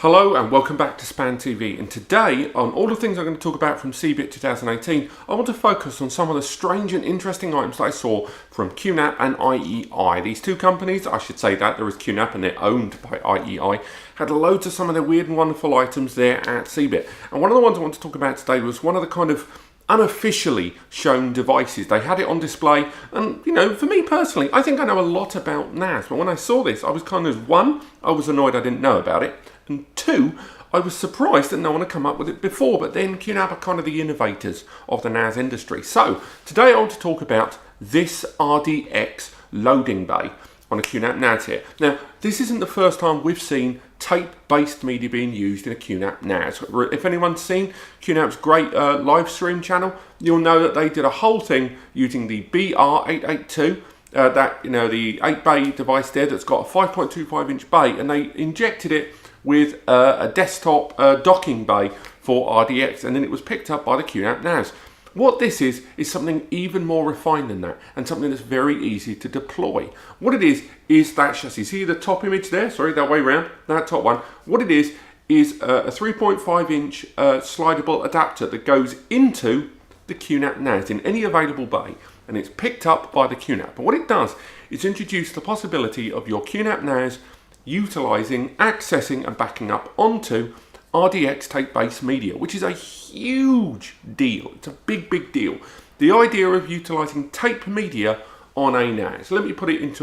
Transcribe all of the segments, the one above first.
Hello and welcome back to Span TV, and today on all the things I'm going to talk about from CeBit 2018 I want to focus on some of the strange and interesting items that I saw from QNAP and IEI. These two companies, I should say that there is QNAP and they're owned by IEI, had loads of some of their weird and wonderful items there at CeBit. And one of the ones I want to talk about today was one of the kind of unofficially shown devices. They had it on display, and you know, for me personally, I think I know a lot about NAS, but when I saw this I was kind of, one, I was annoyed I didn't know about it, and two, I was surprised that no one had come up with it before. But then QNAP are kind of the innovators of the NAS industry. So today I want to talk about this RDX loading bay on a QNAP NAS here. Now, this isn't the first time we've seen tape-based media being used in a QNAP NAS. If anyone's seen QNAP's great live stream channel, you'll know that they did a whole thing using the BR882, the 8-bay device there that's got a 5.25-inch bay, and they injected it with a desktop docking bay for RDX, and then it was picked up by the QNAP NAS. What this is something even more refined than that, and something that's very easy to deploy. What it is that chassis. See the top image there? Sorry, that way round, that top one. What it is a 3.5-inch slidable adapter that goes into the QNAP NAS in any available bay, and it's picked up by the QNAP. But what it does is introduce the possibility of your QNAP NAS utilizing, accessing and backing up onto RDX tape-based media, which is a huge deal. It's a big deal. The idea of utilizing tape media on a NAS. Let me put it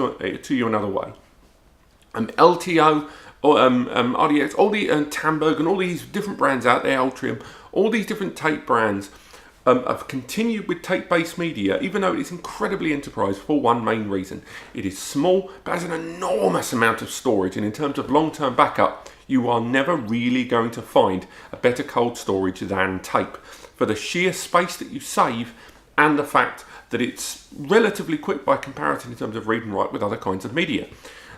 to you another way. LTO, or RDX, all the Tamberg and all these different brands out there, Ultrium, all these different tape brands have continued with tape-based media, even though it's incredibly enterprise, for one main reason. It is small, but has an enormous amount of storage, and in terms of long-term backup, you are never really going to find a better cold storage than tape, for the sheer space that you save and the fact that it's relatively quick by comparison in terms of read and write with other kinds of media.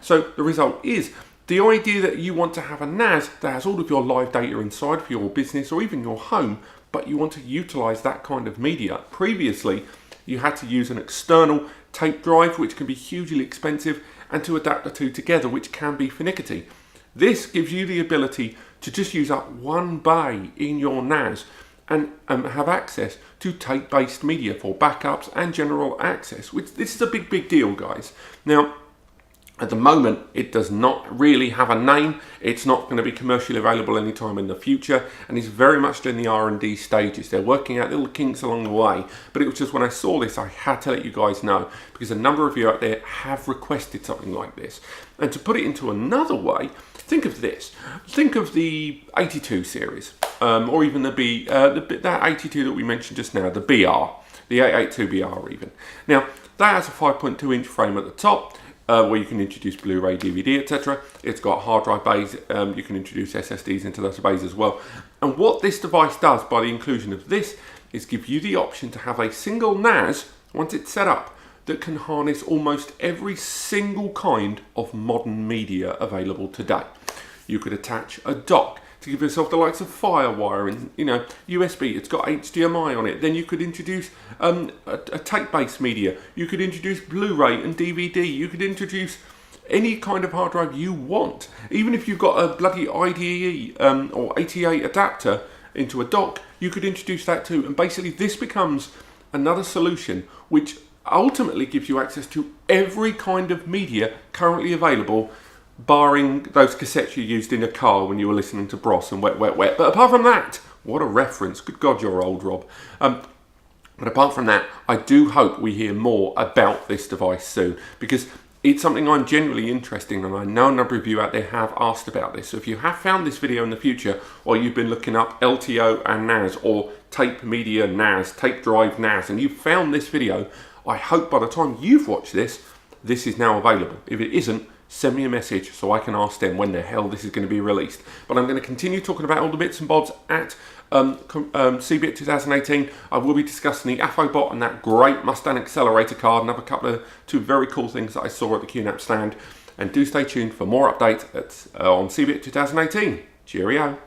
So the result is, the idea that you want to have a NAS that has all of your live data inside for your business or even your home, but you want to utilize that kind of media. Previously, you had to use an external tape drive, which can be hugely expensive, and to adapt the two together, which can be finicky. This gives you the ability to just use up one bay in your NAS and have access to tape-based media for backups and general access, which this is a big deal, guys. Now, at the moment, it does not really have a name. It's not going to be commercially available anytime in the future, and it's very much in the R&D stages. They're working out little kinks along the way, but it was just when I saw this, I had to let you guys know, because a number of you out there have requested something like this. And to put it into another way, think of this. Think of the htto series, or even that htto that we mentioned just now, the BR, the 882BR even. Now, that has a 5.2-inch frame at the top, where you can introduce Blu-ray, DVD, etc. It's got hard drive bays. You can introduce SSDs into those bays as well. And what this device does by the inclusion of this is give you the option to have a single NAS, once it's set up, that can harness almost every single kind of modern media available today. You could attach a dock to give yourself the likes of FireWire and USB. It's got HDMI on it. Then you could introduce a tape-based media. You could introduce Blu-ray and DVD. You could introduce any kind of hard drive you want. Even if you've got a bloody IDE or ATA adapter into a dock, you could introduce that too. And basically this becomes another solution which ultimately gives you access to every kind of media currently available, barring those cassettes you used in a car when you were listening to Bros and Wet Wet Wet. But apart from that, what a reference. Good God, you're old, Rob. But apart from that, I do hope we hear more about this device soon, because it's something I'm genuinely interested in, and I know a number of you out there have asked about this. So if you have found this video in the future, or you've been looking up LTO and NAS, or tape media NAS, tape drive NAS, and you've found this video, I hope by the time you've watched this, this is now available. If it isn't, send me a message so I can ask them when the hell this is going to be released. But I'm going to continue talking about all the bits and bobs at CeBit 2018. I will be discussing the AFOBot and that great Mustang accelerator card, and have a couple of two very cool things that I saw at the QNAP stand. And do stay tuned for more updates on CeBit 2018. Cheerio.